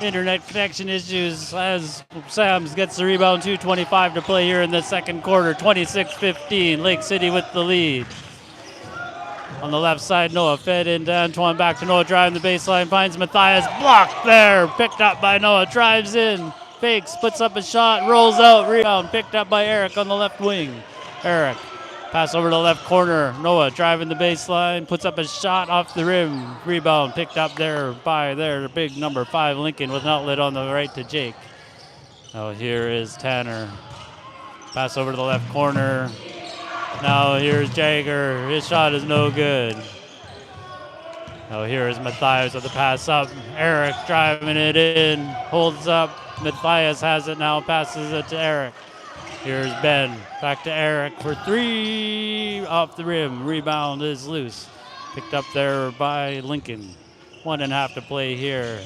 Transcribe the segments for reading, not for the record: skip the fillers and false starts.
Internet connection issues as SAMS gets the rebound. 2:25 to play here in the second quarter. 26-15. Lake City with the lead. On the left side, Noah fed into Antoine. Back to Noah, driving the baseline. Finds Matthias. Blocked there. Picked up by Noah. Drives in. Fakes. Puts up a shot. Rolls out. Rebound. Picked up by Eric on the left wing. Eric. Pass over to the left corner. Noah driving the baseline. Puts up a shot off the rim. Rebound. Picked up there by the big number 5 Lincoln with an outlet on the right to Jake. Now here is Tanner. Pass over to the left corner. Now here's Jagger. His shot is no good. Now here is Matthias with the pass up. Eric driving it in. Holds up. Matthias has it now. Passes it to Eric. Here's Ben. Back to Eric for 3. Off the rim. Rebound is loose. Picked up there by Lincoln. 1.5 to play here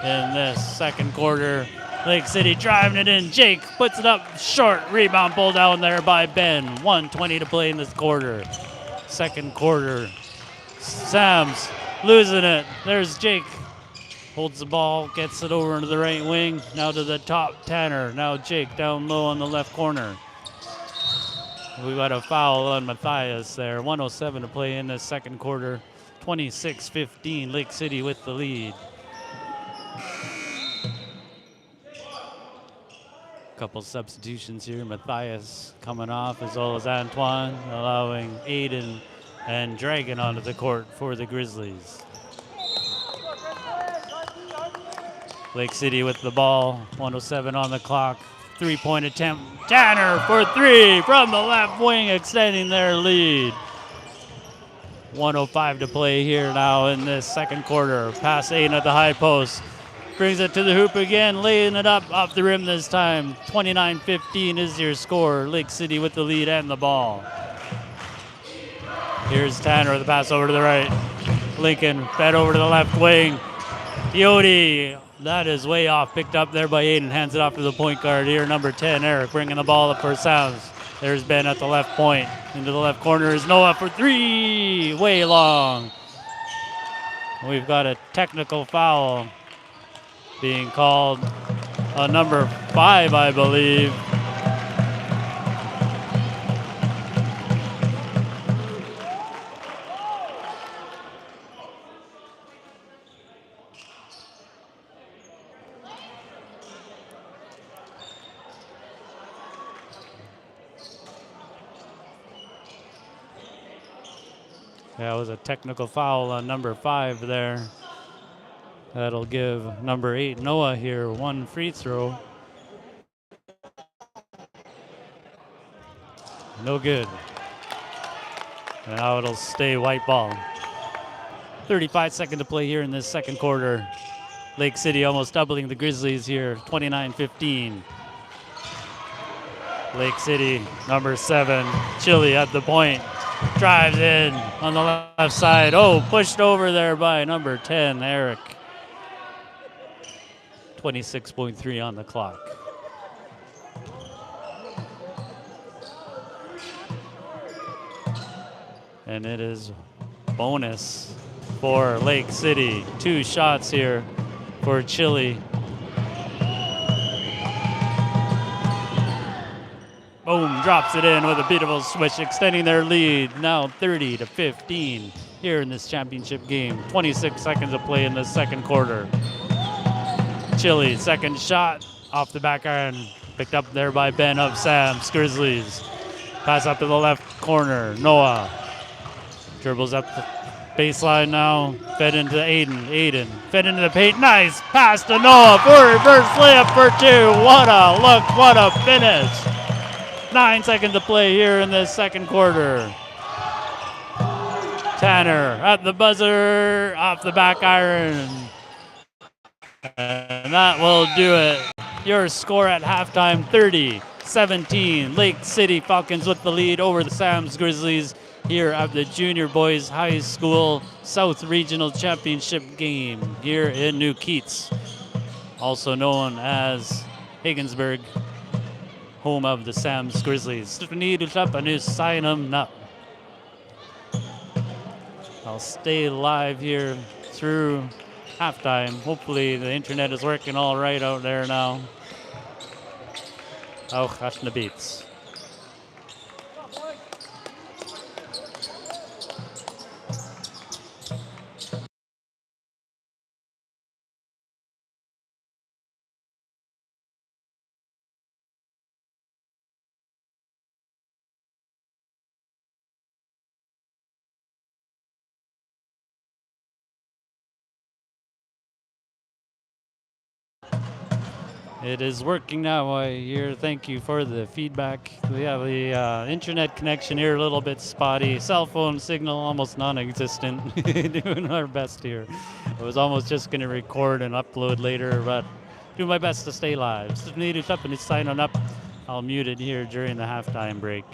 in this second quarter. Lake City driving it in. Jake puts it up short. Rebound pulled down there by Ben. 1:20 to play in this quarter. Second quarter. Sam's losing it. There's Jake. Holds the ball, gets it over into the right wing. Now to the top, Tanner. Now Jake down low on the left corner. We got a foul on Matthias there. 1:07 to play in this second quarter. 26-15. Lake City with the lead. Couple substitutions here. Matthias coming off as well as Antoine, allowing Aiden and Dragon onto the court for the Grizzlies. Lake City with the ball. 1:07 on the clock. 3-point attempt. Tanner for 3 from the left wing, extending their lead. 1:05 to play here now in this second quarter. Pass Aiden at the high post. Brings it to the hoop again, laying it up off the rim this time. 29-15 is your score. Lake City with the lead and the ball. Here's Tanner with the pass over to the right. Lincoln fed over to the left wing. Yodi, that is way off. Picked up there by Aiden. Hands it off to the point guard here, number 10, Eric, bringing the ball up for Sounds. There's Ben at the left point. Into the left corner is Noah for 3. Way long. We've got a technical foul being called on number 5, I believe. Yeah, it was a technical foul on number 5 there. That'll give number 8, Noah, here 1 free throw. No good. And now it'll stay white ball. 35 seconds to play here in this second quarter. Lake City almost doubling the Grizzlies here, 29-15. Lake City, number 7, Chili at the point. Drives in on the left side. Oh, pushed over there by number 10, Eric. 26.3 on the clock. And it is bonus for Lake City. 2 shots here for Chili. Boom, drops it in with a beautiful switch, extending their lead. Now 30-15 here in this championship game. 26 seconds to play in the second quarter. Chili, second shot off the back iron. Picked up there by Ben of Sam's Grizzlies. Pass up to the left corner. Noah dribbles up the baseline now. Fed into Aiden. Aiden fed into the paint. Nice pass to Noah for a reverse layup for 2. What a look. What a finish. 9 seconds to play here in this second quarter. Tanner at the buzzer off the back iron. And that will do it. Your score at halftime, 30-17. Lake City Falcons with the lead over the Sam's Grizzlies here at the Junior Boys High School South Regional Championship game here in New Keats, also known as Higgensburg, home of the Sam's Grizzlies. I'll stay live here through halftime. Hopefully the internet is working all right out there now. Oh, Hashna beats. It is working now. I hear. Thank you for the feedback. We have the internet connection here a little bit spotty. Cell phone signal almost non-existent. Doing our best here. I was almost just going to record and upload later, but do my best to stay live. So if you need to up and it's signing up, I'll mute it here during the halftime break.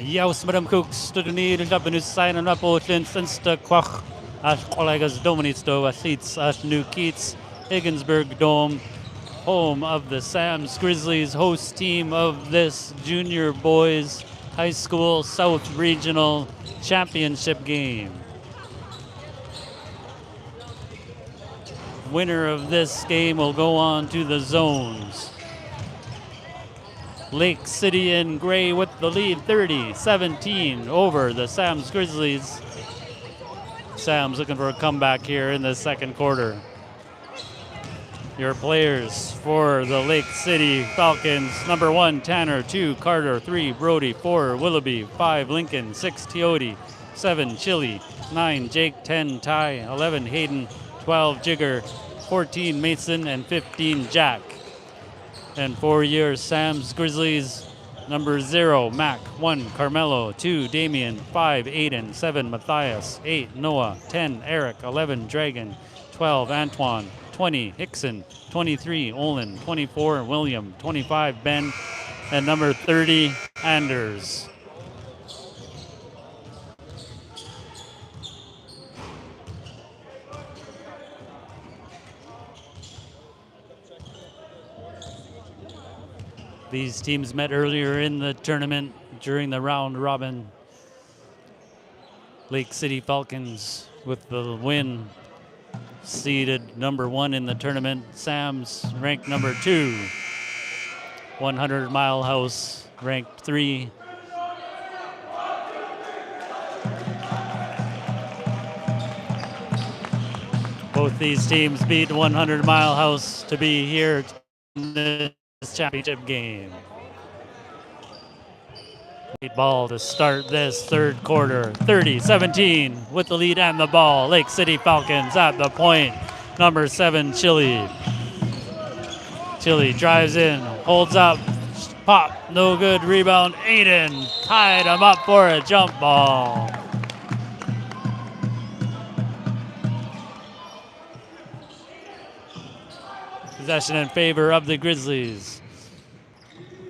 Jaus madam Cooks studeni labenus sign up ocean sinsta quach as collegas doministo athletes as new Keats Higgensburg Dome, home of the SAMS Grizzlies, host team of this junior boys high school South Regional Championship game. Winner of this game will go on to the zones. Lake City in gray with the lead 30-17 over the SAMS Grizzlies. SAMS looking for a comeback here in the second quarter. Your players for the Lake City Falcons: number 1, Tanner; 2, Carter; 3, Brody; 4, Willoughby; 5, Lincoln; 6, Teote; 7, Chili; 9, Jake; 10, Ty; 11, Hayden; 12, Jigger; 14, Mason; and 15, Jack. And for your SAMS Grizzlies, number 0, Mac; 1, Carmelo; 2, Damian; 5, Aiden; 7, Matthias; 8, Noah; 10, Eric; 11, Dragon; 12, Antoine; 20, Hickson; 23, Olin; 24, William; 25, Ben; and number 30, Anders. These teams met earlier in the tournament during the round robin. Lake City Falcons with the win, seeded number 1 in the tournament. SAMS ranked number 2. 100 Mile House ranked 3. Both these teams beat 100 Mile House to be here in this championship game. Late ball to start this third quarter. 30-17 with the lead and the ball. Lake City Falcons at the point. Number 7, Chili. Chili drives in, holds up, pop, no good, rebound. Aiden tied him up for a jump ball. Possession in favor of the Grizzlies.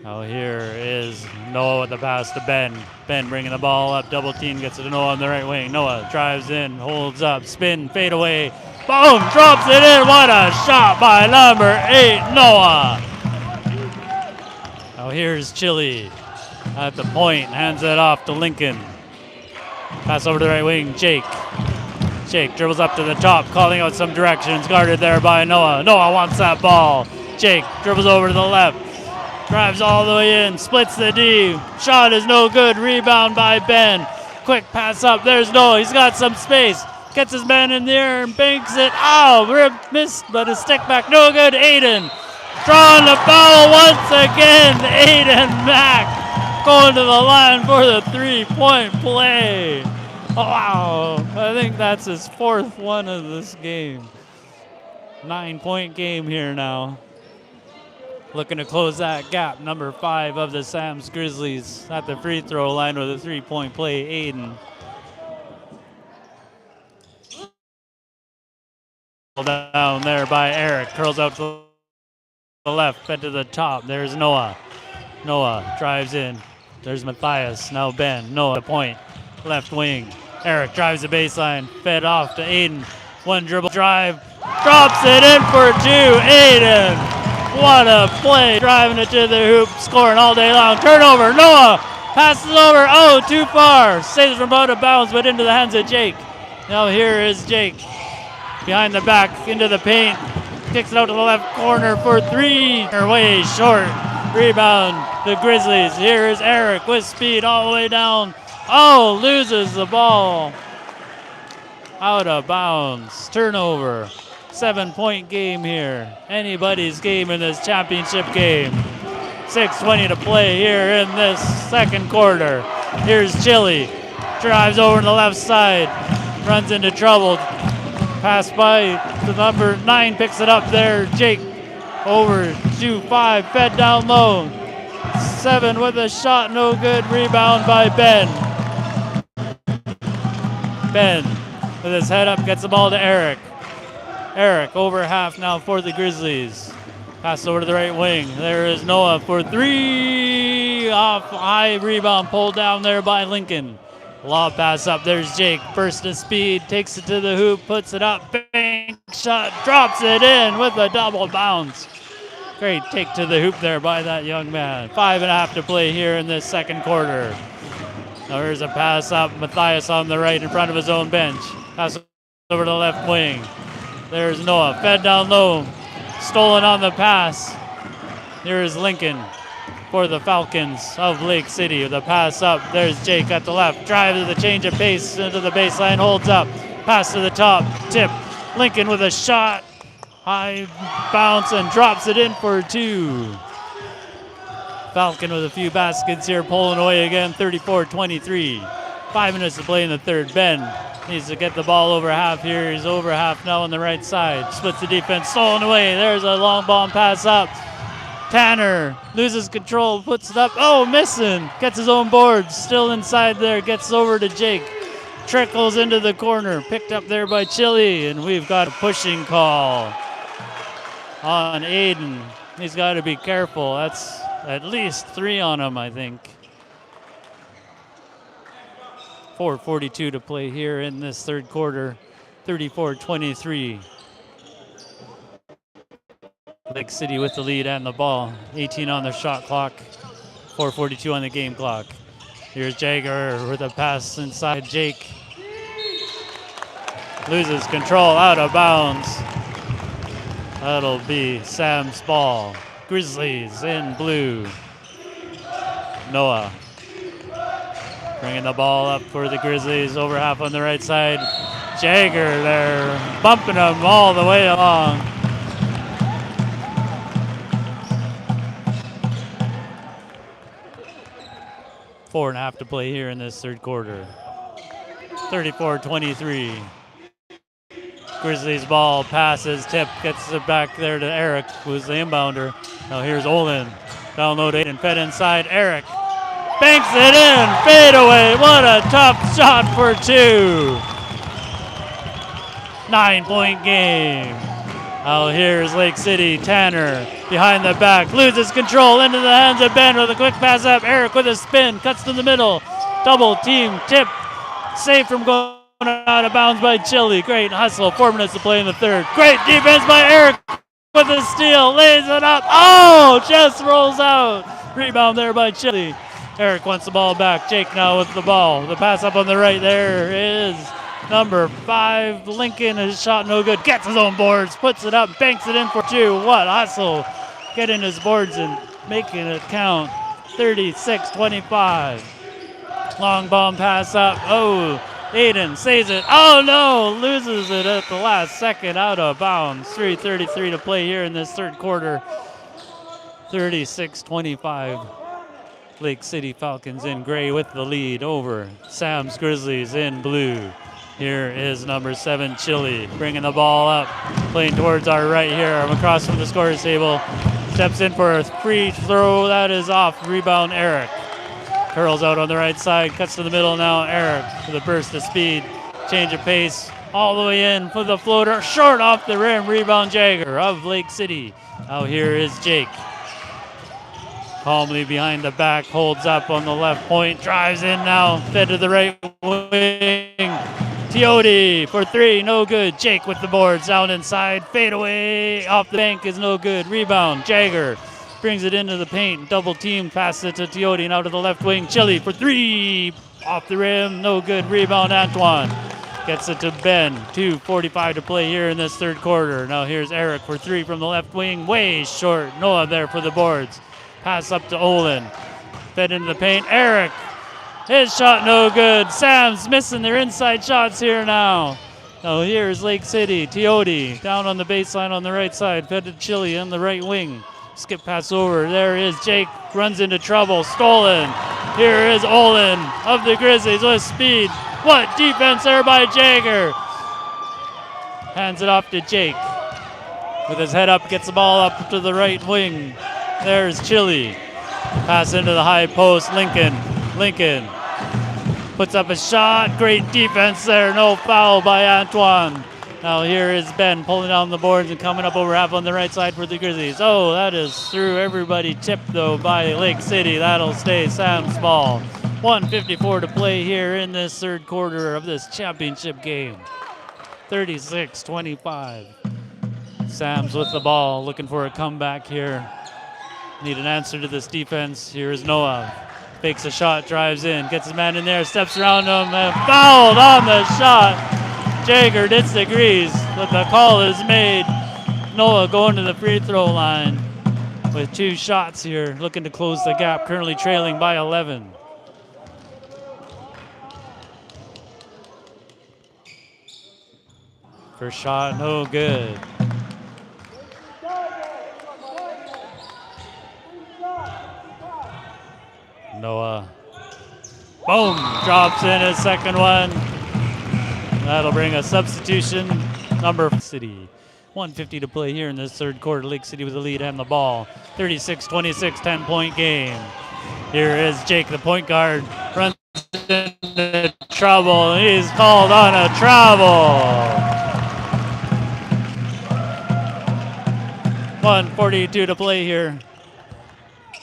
Now here is Noah with the pass to Ben. Ben bringing the ball up, double team, gets it to Noah on the right wing. Noah drives in, holds up, spin, fade away. Boom, drops it in. What a shot by number 8, Noah. Now here's Chili at the point, hands it off to Lincoln. Pass over to the right wing, Jake. Jake dribbles up to the top, calling out some directions, guarded there by Noah. Noah wants that ball. Jake dribbles over to the left, drives all the way in, splits the D. Shot is no good, rebound by Ben. Quick pass up, there's Noah, he's got some space. Gets his man in the air and banks it. Oh, missed, but a stick back, no good. Aiden drawing the foul once again. Aiden Mack going to the line for the 3-point play. Oh, wow, I think that's his 4th one of this game. 9-point game here now. Looking to close that gap, number 5 of the SAMS Grizzlies at the free throw line with a 3-point play, Aiden. Down there by Eric, curls out to the left, fed to the top. There's Noah. Noah drives in. There's Matthias, now Ben. Noah at the point, left wing. Eric drives the baseline, fed off to Aiden. One dribble drive, drops it in for 2. Aiden, what a play, driving it to the hoop, scoring all day long. Turnover, Noah passes over, oh, too far. Saves from out of bounds, but into the hands of Jake. Now here is Jake. Behind the back, into the paint, kicks it out to the left corner for 3. Way short. Rebound, the Grizzlies. Here is Eric with speed all the way down. Oh, loses the ball. Out of bounds. Turnover. 7-point game here. Anybody's game in this championship game. 6:20 to play here in this second quarter. Here's Chili. Drives over to the left side. Runs into trouble. Pass by the number 9, picks it up there. Jake over to 5, fed down low. 7 with a shot, no good. Rebound by Ben. Ben with his head up, gets the ball to Eric. Eric over half now for the Grizzlies. Pass over to the right wing. There is Noah for 3. way off. High rebound pulled down there by Lincoln. Lob pass up. There's Jake. Burst of speed. Takes it to the hoop. Puts it up. Bang shot. Drops it in with a double bounce. Great take to the hoop there by that young man. 5.5 to play here in this second quarter. Now here's a pass up. Matthias on the right in front of his own bench. Pass over to the left wing. There's Noah. Fed down low. Stolen on the pass. Here's Lincoln for the Falcons of Lake City. The pass up. There's Jake at the left. Drive to the change of pace into the baseline. Holds up. Pass to the top. Tip. Lincoln with a shot. High bounce and drops it in for 2. Falcon with a few baskets here, pulling away again, 34-23. 5 minutes to play in the third. Ben needs to get the ball over half here. He's over half now on the right side. Splits the defense, stolen away. There's a long bomb pass up. Tanner loses control, puts it up. Oh, missing. Gets his own board. Still inside there. Gets over to Jake. Trickles into the corner. Picked up there by Chili. And we've got a pushing call on Aiden. He's got to be careful. That's at least 3 on him, I think. 4:42 to play here in this third quarter. 34-23. Lake City with the lead and the ball. 18 on the shot clock. 4:42 on the game clock. Here's Jagger with a pass inside Jake. Loses control, out of bounds. That'll be SAM's ball. Grizzlies in blue. Noah bringing the ball up for the Grizzlies. Over half on the right side. Jagger there, bumping him all the way along. Four and a half to play here in this third quarter. 34-23. Grizzlies ball, passes, tip, gets it back there to Eric, who's the inbounder. Now here's Olin. Down low to Aiden, fed inside. Eric banks it in, fade away. What a tough shot for 2. 9-point game. Now here's Lake City. Tanner behind the back, loses control into the hands of Ben with a quick pass up. Eric with a spin, cuts to the middle. Double team, tip, saved from going out of bounds by Chili. Great hustle. 4 minutes to play in the third. Great defense by Eric with a steal. Lays it up. Oh, just rolls out. Rebound there by Chili. Eric wants the ball back. Jake now with the ball. The pass up on the right there is number 5. Lincoln. His shot no good. Gets his own boards. Puts it up. Banks it in for 2. What hustle. Getting his boards and making it count. 36-25. Long bomb pass up. Oh, Aiden saves it. Oh no, loses it at the last second, out of bounds. 3:33 to play here in this third quarter. 36-25. Lake City Falcons in gray with the lead over SAM's Grizzlies in blue. Here is number 7, Chili, bringing the ball up, playing towards our right here. I'm across from the scorer's table. Steps in for a free throw. That is off. Rebound, Eric. Curls out on the right side, cuts to the middle now. Eric with a burst of speed, change of pace, all the way in for the floater, short off the rim. Rebound, Jagger of Lake City. Now here is Jake. Calmly behind the back, holds up on the left point, drives in now, fed to the right wing. Teote for 3, no good. Jake with the boards, down inside, fade away, off the bank is no good. Rebound, Jagger. Brings it into the paint, double team, passes it to Teote, now to the left wing. Chili for 3, off the rim, no good. Rebound, Antoine. Gets it to Ben. 2:45 to play here in this third quarter. Now here's Eric for 3 from the left wing, way short. Noah there for the boards. Pass up to Olin. Fed into the paint, Eric. His shot no good. Sam's missing their inside shots here now. Now here's Lake City. Teote down on the baseline on the right side. Fed to Chili on the right wing. Skip pass over. There is Jake. Runs into trouble. Stolen. Here is Olin of the Grizzlies with speed. What defense there by Jagger. Hands it off to Jake. With his head up, gets the ball up to the right wing. There's Chili. Pass into the high post. Lincoln puts up a shot. Great defense there. No foul by Antoine. Now here is Ben pulling down the boards and coming up over half on the right side for the Grizzlies. Oh, that is through everybody. Tipped though by Lake City. That'll stay Sam's ball. 1:54 to play here in this third quarter of this championship game. 36-25. Sam's with the ball, looking for a comeback here. Need an answer to this defense. Here is Noah. Fakes a shot, drives in, gets his man in there, steps around him, and fouled on the shot. Jager disagrees, but the call is made. Noah going to the free throw line with 2 shots here, looking to close the gap, currently trailing by 11. First shot, no good. Noah, boom, drops in his second one. That'll bring a substitution. Number City. 1:50 to play here in this third quarter. Lake City with the lead and the ball. 36-26, 10-point game. Here is Jake, the point guard, runs into trouble. He's called on a travel. 1:42 to play here.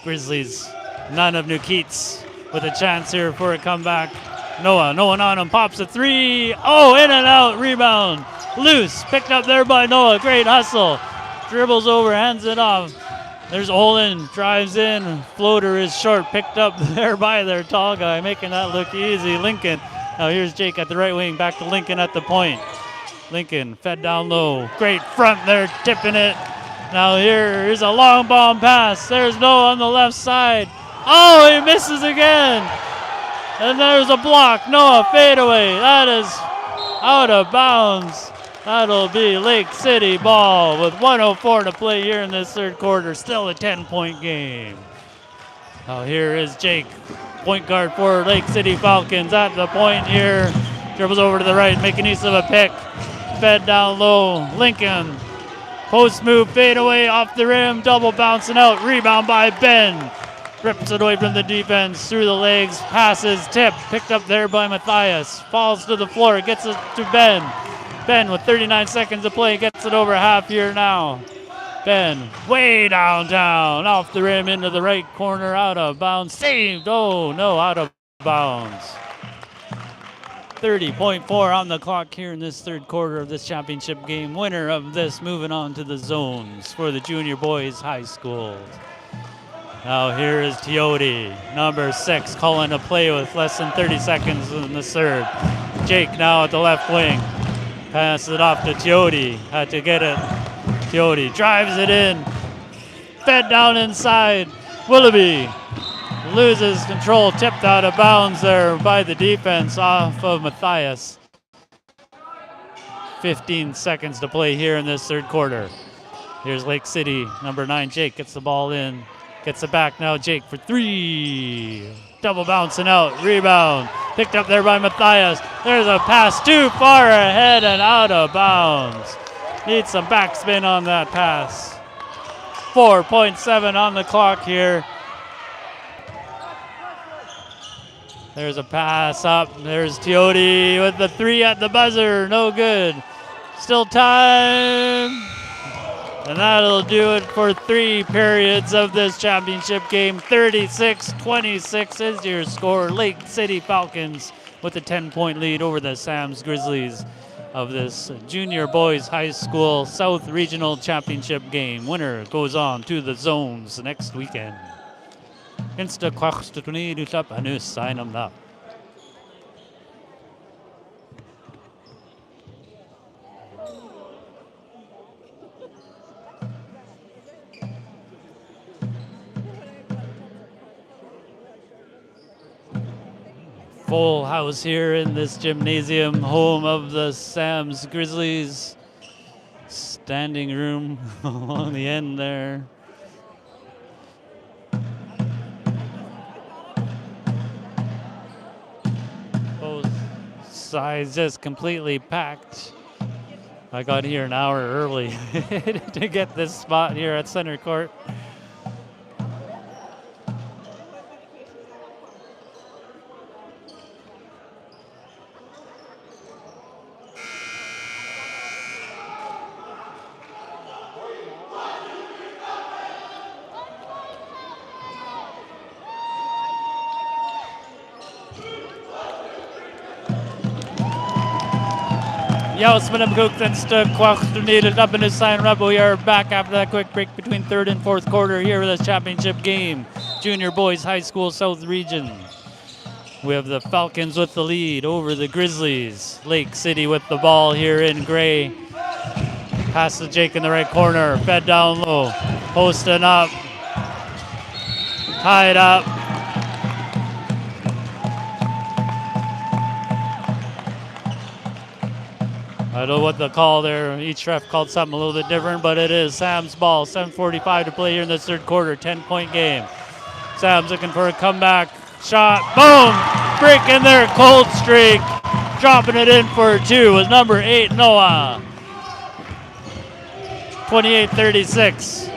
Grizzlies, none of Nukeets with a chance here for a comeback. Noah, no one on him, pops a 3. Oh, in and out, rebound. Loose, picked up there by Noah. Great hustle. Dribbles over, hands it off. There's Olin, drives in. Floater is short, picked up there by their tall guy, making that look easy. Lincoln. Now here's Jake at the right wing, back to Lincoln at the point. Lincoln fed down low. Great front there, tipping it. Now here's a long bomb pass. There's Noah on the left side. Oh, he misses again. And there's a block. Noah fadeaway. That is out of bounds. That'll be Lake City ball with 1:04 to play here in this third quarter. Still a 10-point game. Now here is Jake, point guard for Lake City Falcons at the point here. Dribbles over to the right, making use of a pick. Fed down low. Lincoln. Post move, fadeaway off the rim, double bouncing out. Rebound by Ben. Rips it away from the defense, through the legs, passes, tip, picked up there by Matthias. Falls to the floor, gets it to Ben. Ben with 39 seconds to play, gets it over half here now. Ben way downtown, off the rim into the right corner, out of bounds, saved. Oh no, out of bounds. 30.4 on the clock here in this third quarter of this championship game. Winner of this moving on to the zones for the junior boys high school. Now here is Teote, number 6, calling a play with less than 30 seconds in the third. Jake now at the left wing. Passes it off to Teote. Had to get it. Teote drives it in. Fed down inside. Willoughby loses control. Tipped out of bounds there by the defense off of Matthias. 15 seconds to play here in this third quarter. Here's Lake City. Number 9, Jake, gets the ball in. Gets it back now, Jake for 3. Double bouncing out, rebound. Picked up there by Matthias. There's a pass too far ahead and out of bounds. Needs some backspin on that pass. 4.7 on the clock here. There's a pass up. There's Teote with the 3 at the buzzer. No good. Still time. And that'll do it for 3 periods of this championship game. 36-26 is your score. Lake City Falcons with a 10-point lead over the SAMS Grizzlies of this junior boys high school South Regional Championship game. Winner goes on to the zones next weekend. Insta kwachstutuni dutap anus sainam na. Full house here in this gymnasium, home of the SAMS Grizzlies. Standing room along the end there. Both sides just completely packed. I got here an hour early to get this spot here at center court. Jausman Guktensta Kwachtunid up in his sign rub. We are back after that quick break between third and fourth quarter here with this championship game. Junior Boys High School South Region. We have the Falcons with the lead over the Grizzlies. Lake City with the ball here in gray. Pass to Jake in the right corner. Fed down low. Posting up. Tied up. I don't know what the call there. Each ref called something a little bit different, but it is Sam's ball. 7:45 to play here in this third quarter. 10-point game. Sam's looking for a comeback shot. Boom! Breaking their cold streak. Dropping it in for two was number 8, Noah. 28-36.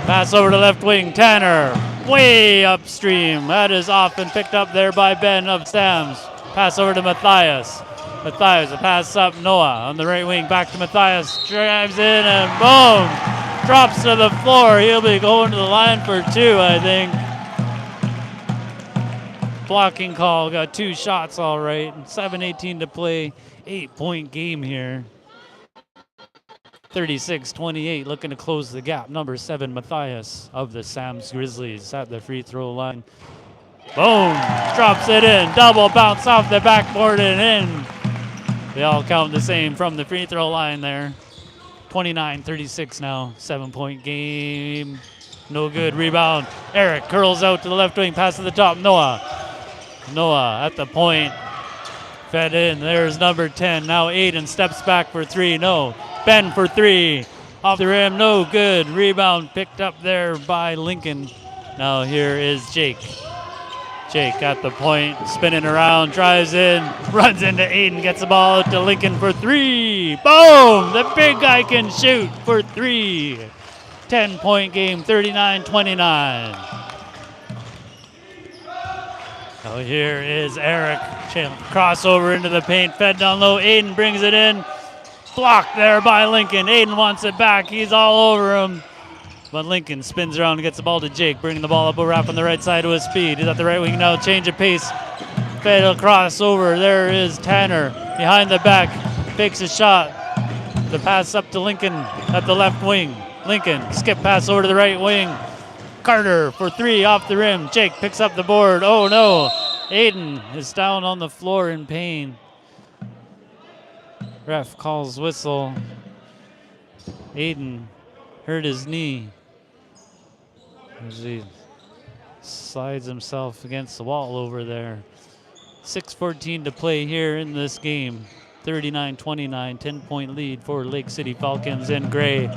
Pass over to left wing, Tanner. Way upstream. That is off and picked up there by Ben of Sam's. Pass over to Matthias. Matthias, a pass up, Noah on the right wing, back to Matthias, drives in and boom, drops to the floor. He'll be going to the line for two, I think. Blocking call, got 2 shots all right. 7:18 to play, 8-point game here. 36-28, looking to close the gap. Number 7, Matthias of the Sam's Grizzlies at the free throw line. Boom, drops it in, double bounce off the backboard and in. They all count the same from the free throw line there. 29-36 now, 7-point game. No good, rebound. Eric curls out to the left wing, pass to the top, Noah. Noah at the point, fed in, there's number 10. Now Aiden steps back for 3, no. Ben for 3, off the rim, no good. Rebound picked up there by Lincoln. Now here is Jake. Jake at the point, spinning around, drives in, runs into Aiden, gets the ball out to Lincoln for 3. Boom! The big guy can shoot for 3. 10-point game, 39-29. Now here is Eric. Crossover into the paint, fed down low. Aiden brings it in. Blocked there by Lincoln. Aiden wants it back. He's all over him. But Lincoln spins around and gets the ball to Jake, bringing the ball up a wrap on the right side to his speed. He's at the right wing now, change of pace. Fed across over. There is Tanner behind the back. Fakes a shot. The pass up to Lincoln at the left wing. Lincoln, skip pass over to the right wing. Carter for 3 off the rim. Jake picks up the board. Oh no. Aiden is down on the floor in pain. Ref calls whistle. Aiden hurt his knee as he slides himself against the wall over there. 6:14 to play here in this game. 39-29, 10-point lead for Lake City Falcons in gray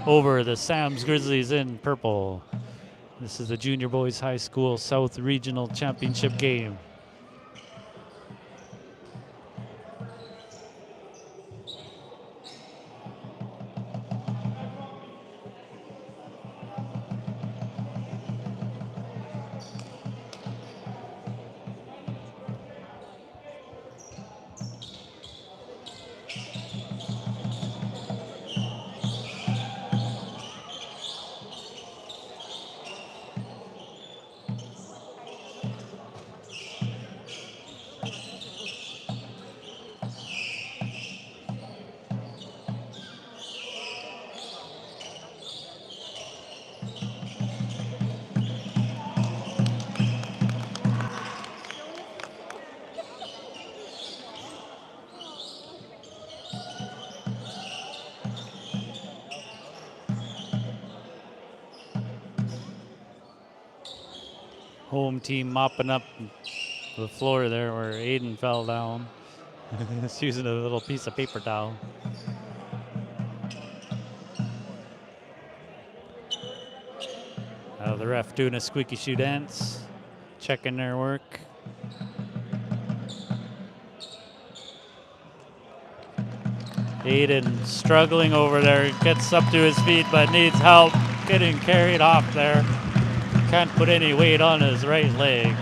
over the Sam's Grizzlies in purple. This is the Junior Boys High School South Regional Championship game. Home team mopping up the floor there where Aiden fell down. He's using a little piece of paper towel. The ref doing a squeaky shoe dance, checking their work. Aiden struggling over there, gets up to his feet but needs help getting carried off there. Can't put any weight on his right leg.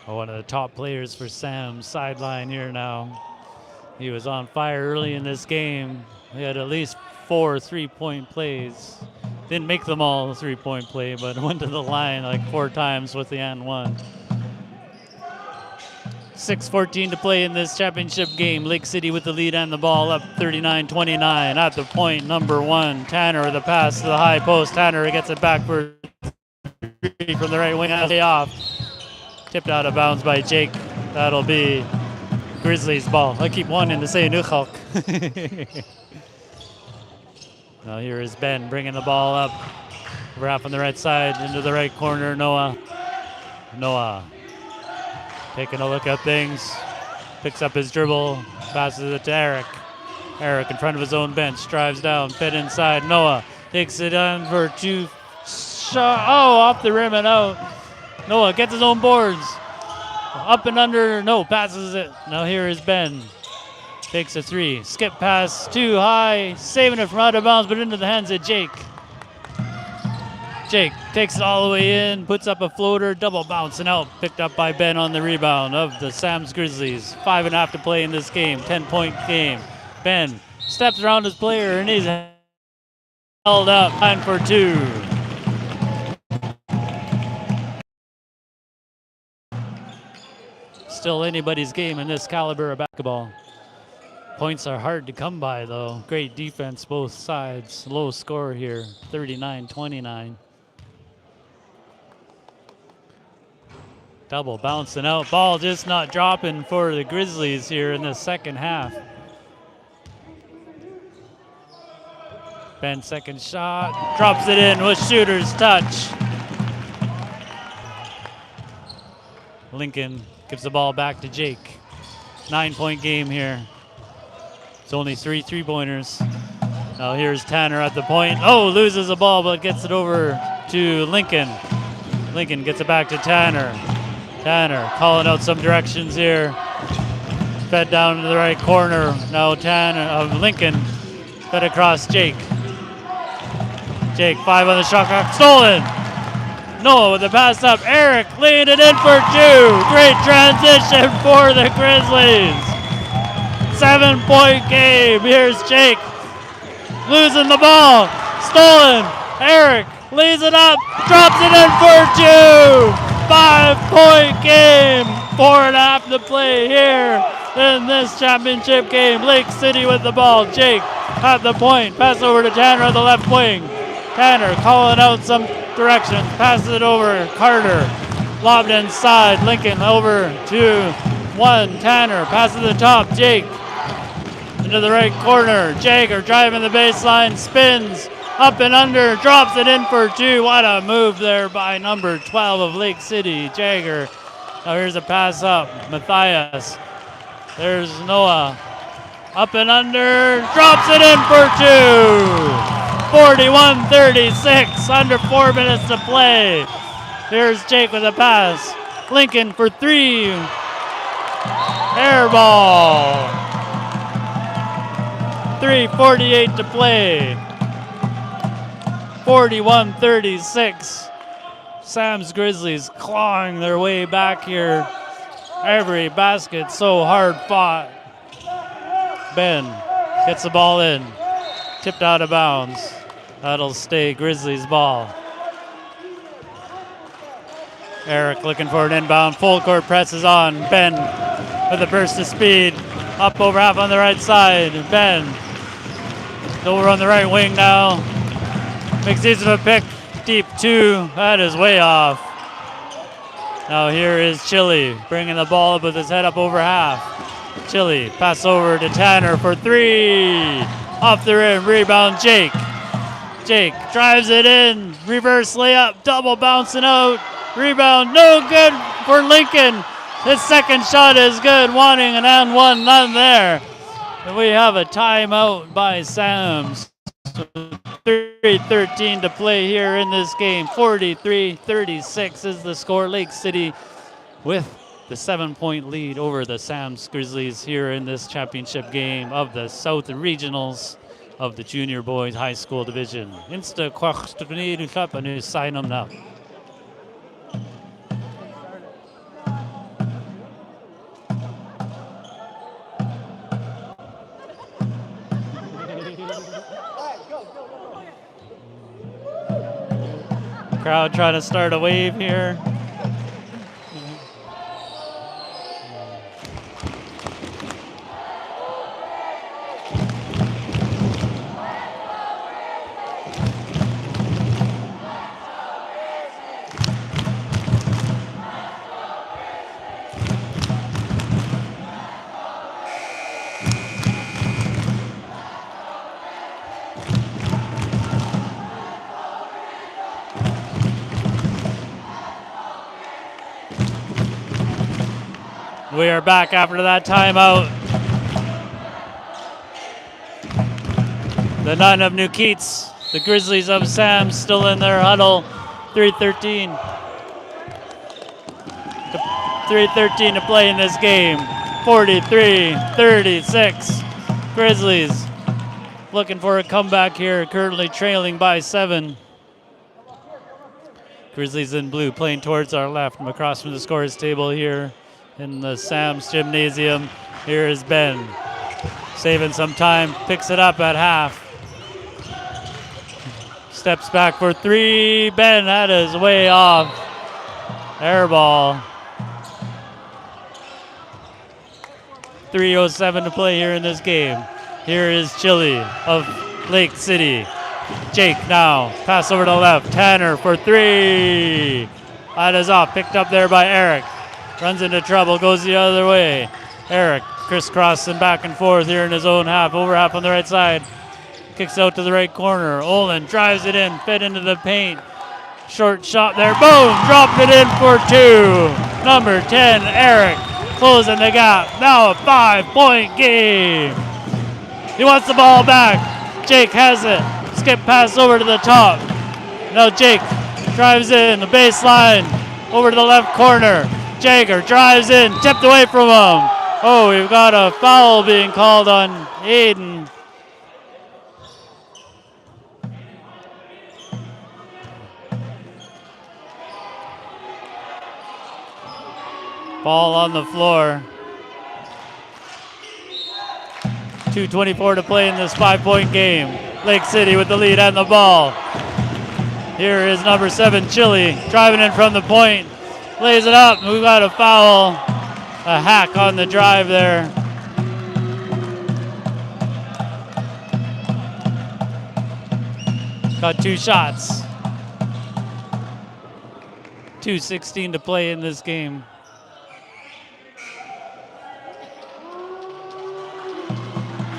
One of the top players for Sam's sideline here now. He was on fire early in this game. He had at least 4 3-point plays. Didn't make them all 3-point play, but went to the line like 4 times with the and one. 6:14 to play in this championship game. Lake City with the lead and the ball up 39-29. At the point, number 1, Tanner with the pass to the high post. Tanner gets it back for 3 from the right wing. Off. Tipped out of bounds by Jake. That'll be Grizzlies ball. I keep wanting to say Nuchalk. Now here is Ben bringing the ball up. Over half on the right side into the right corner. Noah taking a look at things. Picks up his dribble. Passes it to Eric. Eric in front of his own bench. Drives down. Fed inside. Noah takes it on for 2 shot. Oh, off the rim and out. Noah gets his own boards. Up and under. No, passes it. Now here is Ben. Takes a 3. Skip pass too high. Saving it from out of bounds, but into the hands of Jake. Jake takes it all the way in. Puts up a floater. Double bouncing out. Picked up by Ben on the rebound of the SAMS Grizzlies. 5.5 to play in this game. 10-point game. Ben steps around his player and he's held up. 9 for 2. Still anybody's game in this caliber of basketball. Points are hard to come by, though. Great defense, both sides. Low score here, 39-29. Double bouncing out. Ball just not dropping for the Grizzlies here in the second half. Ben, second shot. Drops it in with shooter's touch. Lincoln gives the ball back to Jake. 9-point game here. It's only 3 3-pointers. Now here's Tanner at the point. Oh, loses the ball, but gets it over to Lincoln. Lincoln gets it back to Tanner. Tanner calling out some directions here. Fed down to the right corner. Now Lincoln fed across Jake. Jake, 5 on the shot clock. Stolen. Noah with the pass up. Eric laying it in for 2. Great transition for the Grizzlies. 7-point game. Here's Jake losing the ball. Stolen. Eric lays it up. Drops it in for 2. 5-point game. 4.5 to play here in this championship game. Lake City with the ball. Jake at the point. Pass over to Tanner at the left wing. Tanner calling out some directions. Passes it over. Carter. Lobbed inside. Lincoln over to 1. Tanner. Passes the top. Jake. Into the right corner. Jagger driving the baseline. Spins. Up and under. Drops it in for 2. What a move there by number 12 of Lake City. Jagger. Now here's a pass up. Matthias. There's Noah. Up and under. Drops it in for 2. 41-36, under 4 minutes to play. Here's Jake with a pass. Lincoln for 3. Air ball. 3:48 to play. 41-36. SAMS Grizzlies clawing their way back here. Every basket so hard fought. Ben gets the ball in. Tipped out of bounds. That'll stay Grizzlies ball. Eric looking for an inbound. Full court presses on. Ben with a burst of speed. Up over half on the right side. Ben over on the right wing now. Makes use of a pick. Deep 2. That is way off. Now here is Chili bringing the ball up with his head up over half. Chili pass over to Tanner for 3. Off the rim, rebound Jake. Jake drives it in, reverse layup, double bouncing out. Rebound, no good for Lincoln. His second shot is good, wanting an and one, none there. And we have a timeout by SAMS. 3:13 to play here in this game. 43-36 is the score. Lake City with the 7-point lead over the SAMS Grizzlies here in this championship game of the South Regionals of the Junior Boys High School Division. Insta kwachtunir cup and sign them now. Crowd trying to start a wave here. We are back after that timeout. The Nun of New Keats, the Grizzlies of SAMS still in their huddle. 3:13 to play in this game. 43-36. Grizzlies looking for a comeback here, currently trailing by 7. Grizzlies in blue playing towards our left from across from the scorers table here in the SAMS gymnasium. Here is Ben, saving some time, picks it up at half. Steps back for 3. Ben, that is way off. Air ball. 3:07 to play here in this game. Here is Chili of Lake City. Jake now, pass over to the left. Tanner for 3. That is off, picked up there by Eric. Runs into trouble, goes the other way. Eric crisscrossing back and forth here in his own half, over half on the right side. Kicks out to the right corner. Olin drives it in, fed into the paint. Short shot there, boom, dropped it in for 2. Number 10, Eric, closing the gap. Now a 5-point game. He wants the ball back. Jake has it. Skip pass over to the top. Now Jake drives in the baseline, over to the left corner. Jagger drives in, tipped away from him. Oh, we've got a foul being called on Aiden. Ball on the floor. 2:24 to play in this 5-point game. Lake City with the lead and the ball. Here is number 7, Chili, driving in from the point. Lays it up, and we've got a foul. A hack on the drive there. Got 2 shots. 2:16 to play in this game.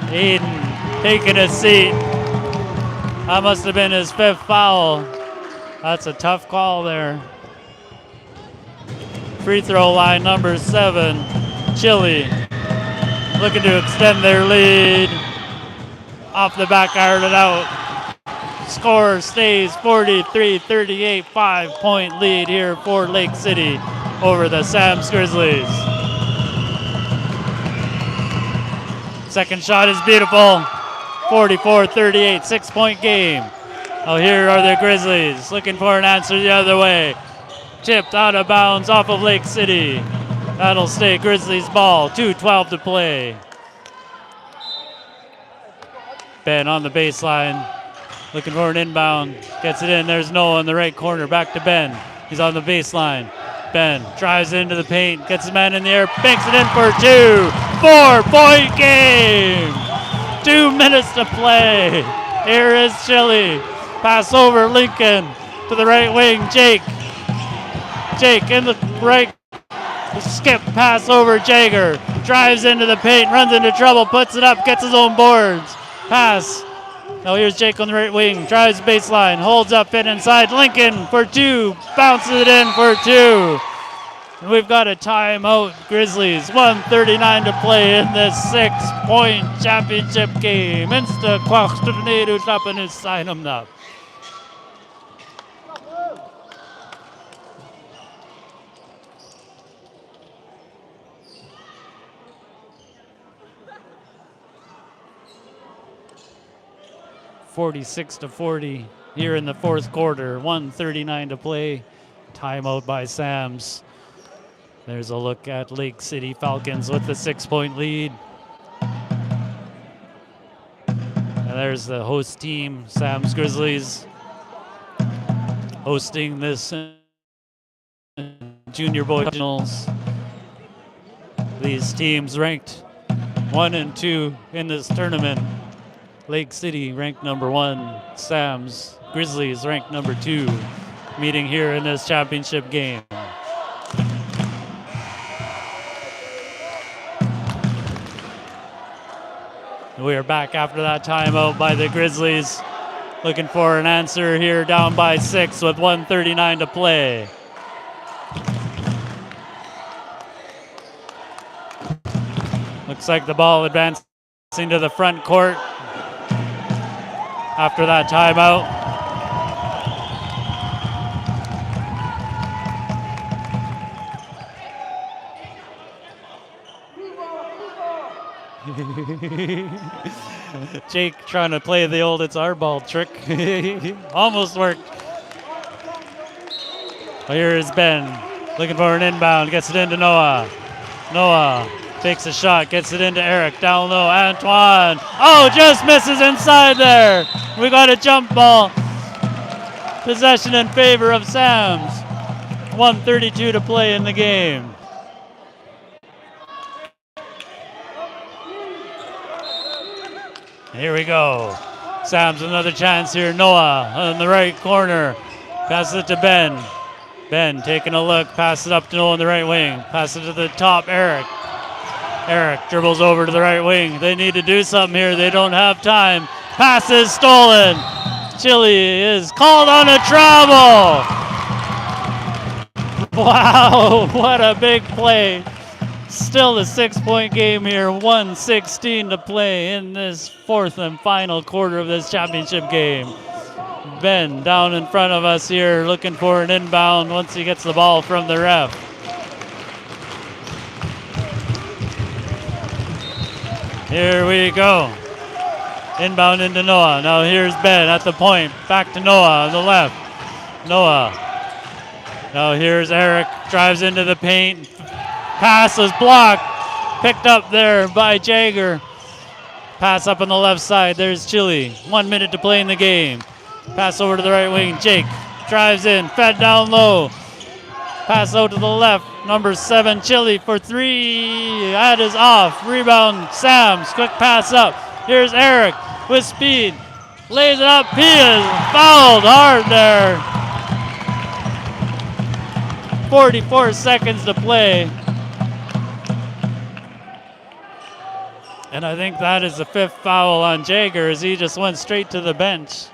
Aiden taking a seat. That must have been his 5th foul. That's a tough call there. Free throw line, number 7, Chili, looking to extend their lead. Off the back, ironed it out. Score stays 43-38, 5-point lead here for Lake City over the SAMS Grizzlies. Second shot is beautiful. 44-38, 6-point game. Oh, here are the Grizzlies looking for an answer the other way. Tipped out of bounds off of Lake City. That'll stay Grizzlies ball. 2:12 to play. Ben on the baseline, looking for an inbound. Gets it in. There's Noah in the right corner. Back to Ben. He's on the baseline. Ben drives into the paint. Gets his man in the air. Banks it in for 2. 4-point game. 2 minutes to play. Here is Chili. Pass over Lincoln to the right wing. Jake in the right. Skip pass over Jagger. Drives into the paint. Runs into trouble. Puts it up. Gets his own boards. Pass. Now here's Jake on the right wing. Drives baseline. Holds up. Fit inside. Lincoln for 2. Bounces it in for 2. And we've got a timeout. Grizzlies. 1:39 to play in this 6-point championship game. Insta kwaks tornado tappen is sign them up. (46-40) here in the 4th quarter. 1:39 to play. Timeout by SAMS. There's a look at Lake City Falcons with the 6-point lead. And there's the host team, SAMS Grizzlies. hosting this junior boys regionals. These teams ranked 1 and 2 in this tournament. Lake City ranked number 1, SAMS Grizzlies ranked number 2, meeting here in this championship game. We are back after that timeout by the Grizzlies, looking for an answer here, down by 6 with 1:39 to play. Looks like the ball advancing to the front court after that timeout. Jake trying to play the old "it's our ball" trick. Almost worked. Well, here is Ben looking for an inbound, gets it into Noah. Noah takes a shot, gets it into Eric, down low, Antoine. Oh, just misses inside there. We got a jump ball. Possession in favor of SAMS. 1:32 to play in the game. Here we go. SAMS another chance here. Noah on the right corner. Passes it to Ben. Ben taking a look, passes it up to Noah on the right wing. Passes it to the top, Eric. Eric dribbles over to the right wing. They need to do something here. They don't have time. Pass is stolen. Chile is called on a travel. Wow, what a big play. Still a 6-point game here. 1:16 to play in this fourth and final quarter of this championship game. Ben down in front of us here looking for an inbound once he gets the ball from the ref. Here we go. Inbound into Noah. Now here's Ben at the point. Back to Noah on the left. Noah. Now here's Eric. Drives into the paint. Pass is blocked. Picked up there by Jagger. Pass up on the left side. There's Chile. 1 minute to play in the game. Pass over to the right wing. Jake drives in. Fed down low. Pass out to the left. Number 7, Chile for 3. That is off. Rebound, SAMS. Quick pass up. Here's Eric with speed. Lays it up. He is fouled hard there. 44 seconds to play. And I think that is the 5th foul on Jagger as he just went straight to the bench.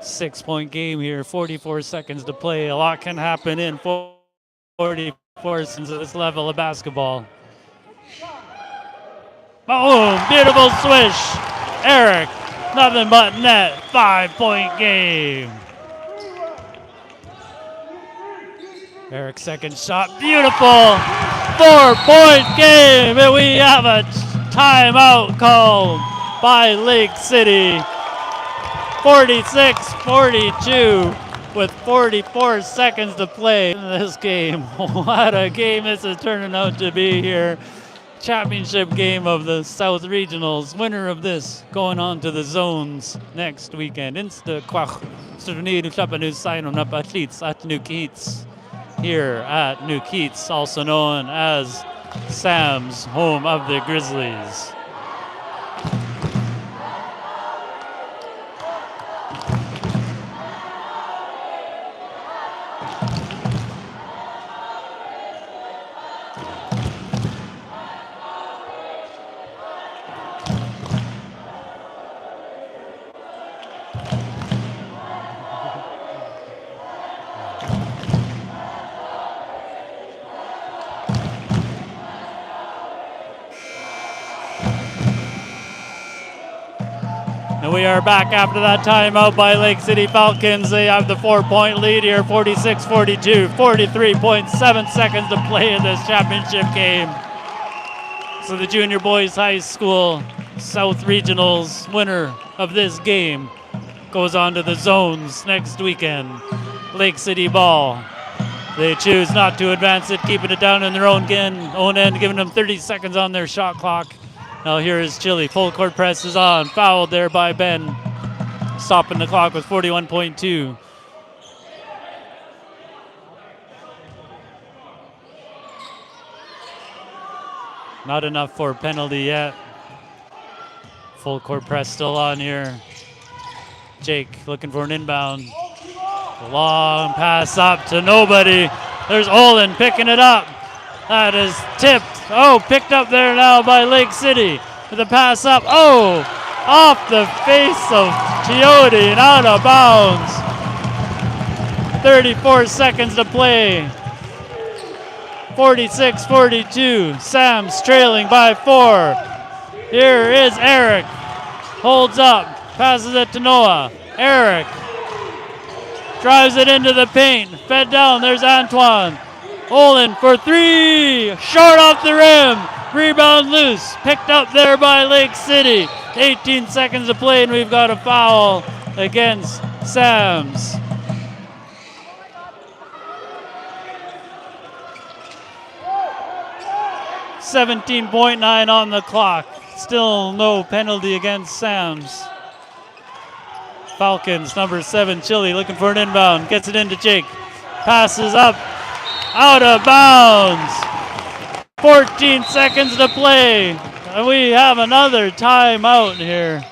6-point game here, 44 seconds to play. A lot can happen in 44 seconds at this level of basketball. Boom, beautiful swish. Eric, nothing but net, 5-point game. Eric's second shot, beautiful. 4-point game, and we have a timeout called by Lake City. 46-42 with 44 seconds to play in this game. What a game this is turning out to be here. Championship game of the South Regionals. Winner of this going on to the zones next weekend. Insta kwach Sturnidu Chapanu Sign up athletes at New Keats. Here at New Keats, also known as SAMS, home of the Grizzlies. And we are back after that timeout by Lake City Falcons. They have the 4-point lead here, 46-42, 43.7 seconds to play in this championship game. So the Junior Boys High School South Regionals winner of this game goes on to the zones next weekend. Lake City ball. They choose not to advance it, keeping it down in their own end, giving them 30 seconds on their shot clock. Now here is Chile. Full court press is on. Fouled there by Ben. stopping the clock with 41.2. Not enough for a penalty yet. Full court press still on here. Jake looking for an inbound. Long pass up to nobody. There's Olin picking it up. That is tipped. Oh, picked up there now by Lake City. With a pass up. Oh, off the face of Teote and out of bounds. 34 seconds to play. 46-42. SAMS trailing by 4. Here is Eric. Holds up. Passes it to Noah. Eric drives it into the paint. Fed down. There's Antoine. Olin for 3. Short off the rim. Rebound loose. Picked up there by Lake City. 18 seconds to play, and we've got a foul against SAMS. .9 on the clock. Still no penalty against SAMS. Falcons, number 7, Chili, looking for an inbound. Gets it into Jake. Passes up. Out of bounds. 14 seconds to play. And we have another timeout here.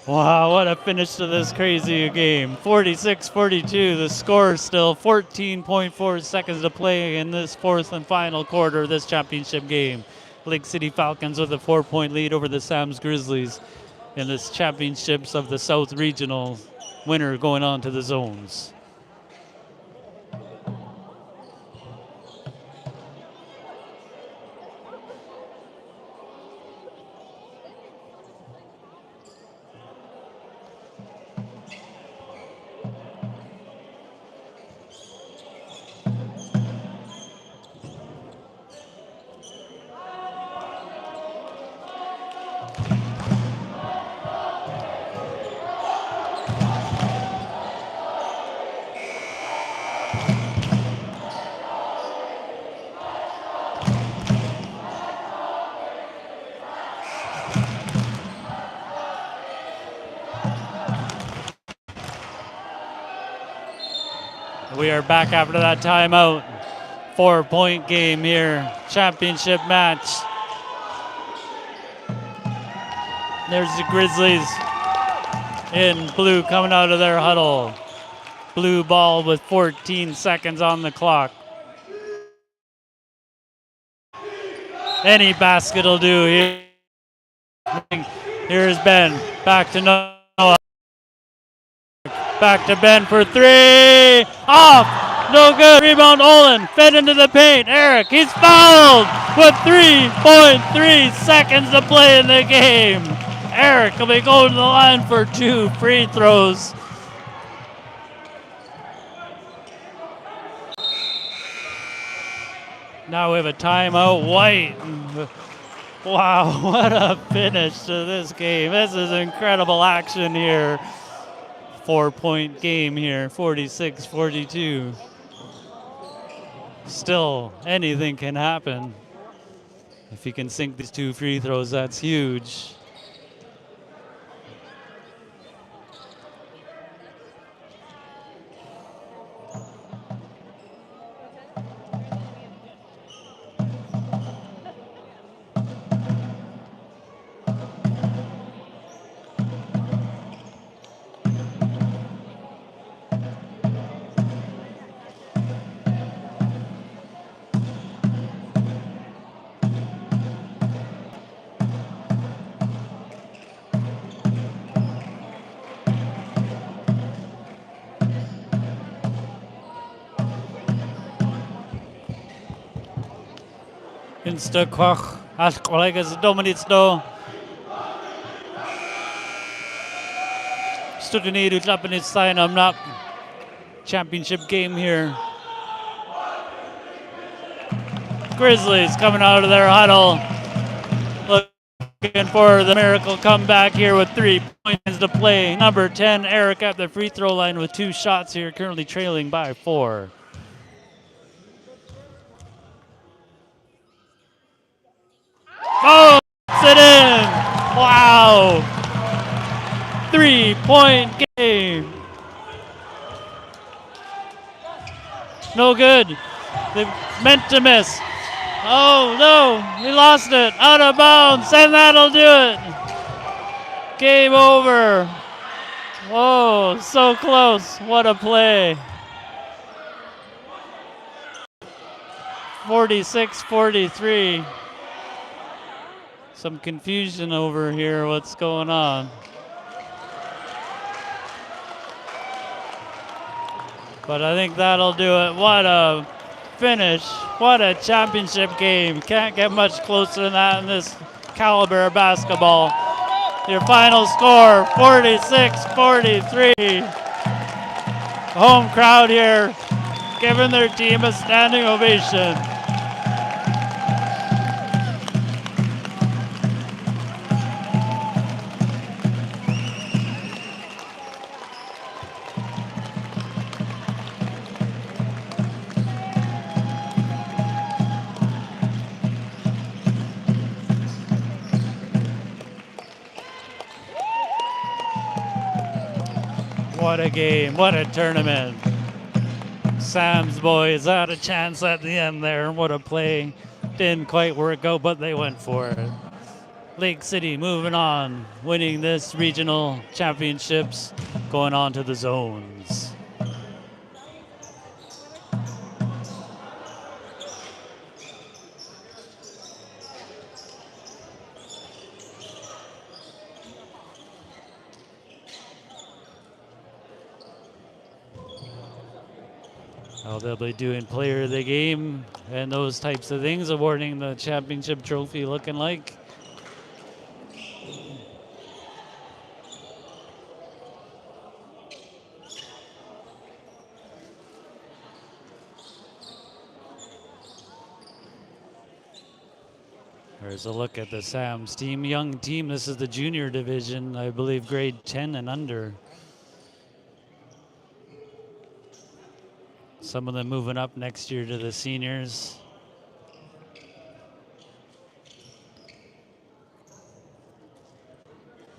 Wow, what a finish to this crazy game. 46-42, the score still 14.4 seconds to play in this fourth and final quarter of this championship game. Lake City Falcons with a 4-point lead over the SAMS Grizzlies in this championships of the South Regional. Winner going on to the zones. We are back after that timeout. 4-point game here. Championship match. There's the Grizzlies in blue coming out of their huddle. Blue ball with 14 seconds on the clock. Any basket will do here. Here's Ben. Back to Noah. Back to Ben for 3. Off. No good. Rebound Olin. Fed into the paint. Eric. He's fouled with 3.3 seconds to play in the game. Eric will be going to the line for 2 free throws. Now we have a timeout. White. Wow, what a finish to this game. This is incredible action here. 4-point game here, 46-42. Still, anything can happen. If he can sink these 2 free throws, that's huge. Kwach, als collega's Dominic Studeni du klappen is sign up. Championship game here. Grizzlies coming out of their huddle. Looking for the miracle comeback here with 3 points to play. Number 10, Eric at the free throw line with 2 shots here, currently trailing by 4. Oh, it's it in. Wow! 3-point game. No good. They meant to miss. Oh no, he lost it. Out of bounds, and that'll do it. Game over. Whoa, so close. What a play. 46-43. Some confusion over here. What's going on? But I think that'll do it. What a finish. What a championship game. Can't get much closer than that in this caliber of basketball. Your final score, 46-43. Home crowd here giving their team a standing ovation. What a game, what a tournament. SAMS boys had a chance at the end there. What a play. Didn't quite work out, but they went for it. Lake City moving on, winning this regional championships, going on to the zones. Oh, they'll be doing player of the game and those types of things, awarding the championship trophy looking like. There's a look at the SAMS team, young team. This is the junior division, I believe grade 10 and under. Some of them moving up next year to the seniors.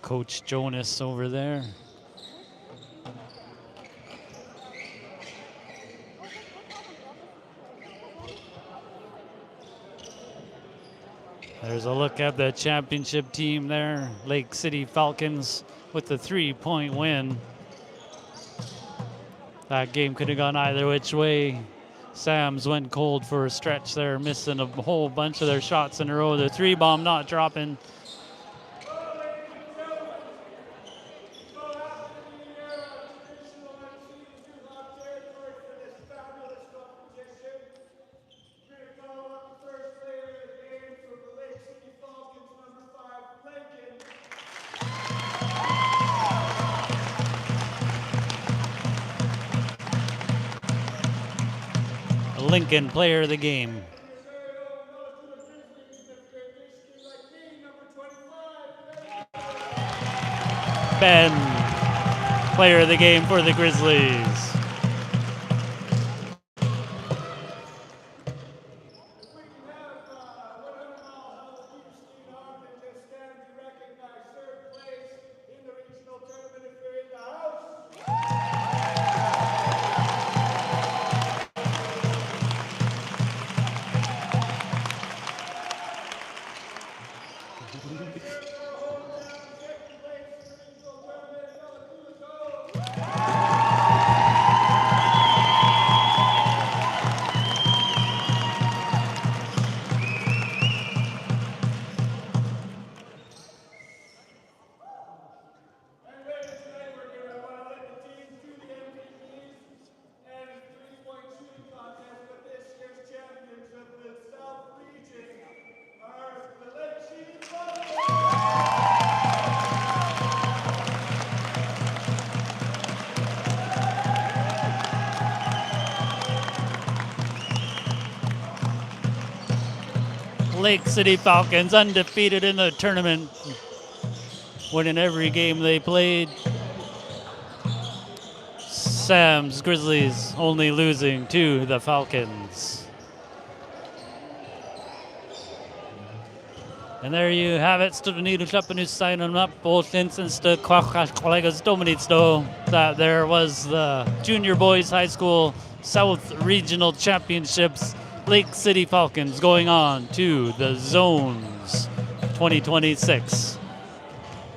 Coach Jonas over there. There's a look at the championship team there. Lake City Falcons with the 3-point win. That game could have gone either which way. SAMS went cold for a stretch there, missing a whole bunch of their shots in a row. The 3-bomb not dropping. Lincoln player of the game. Ben, player of the game for the Grizzlies. Lake City Falcons undefeated in the tournament, winning every game they played. SAMS Grizzlies only losing to the Falcons. And there you have it. Studenidu Klappen signing up both instances to collegas Dominitsto. That there was the Junior Boys High School South Regional Championships. Lake City Falcons going on to the Zones 2026.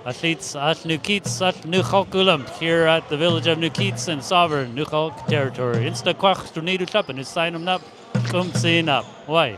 Athletes at Nukits at Nuchalkulam here at the village of Nukits in sovereign Nuchalk territory. Insta Kwach Studenidu Klappen signing up. Kumsin up. Why?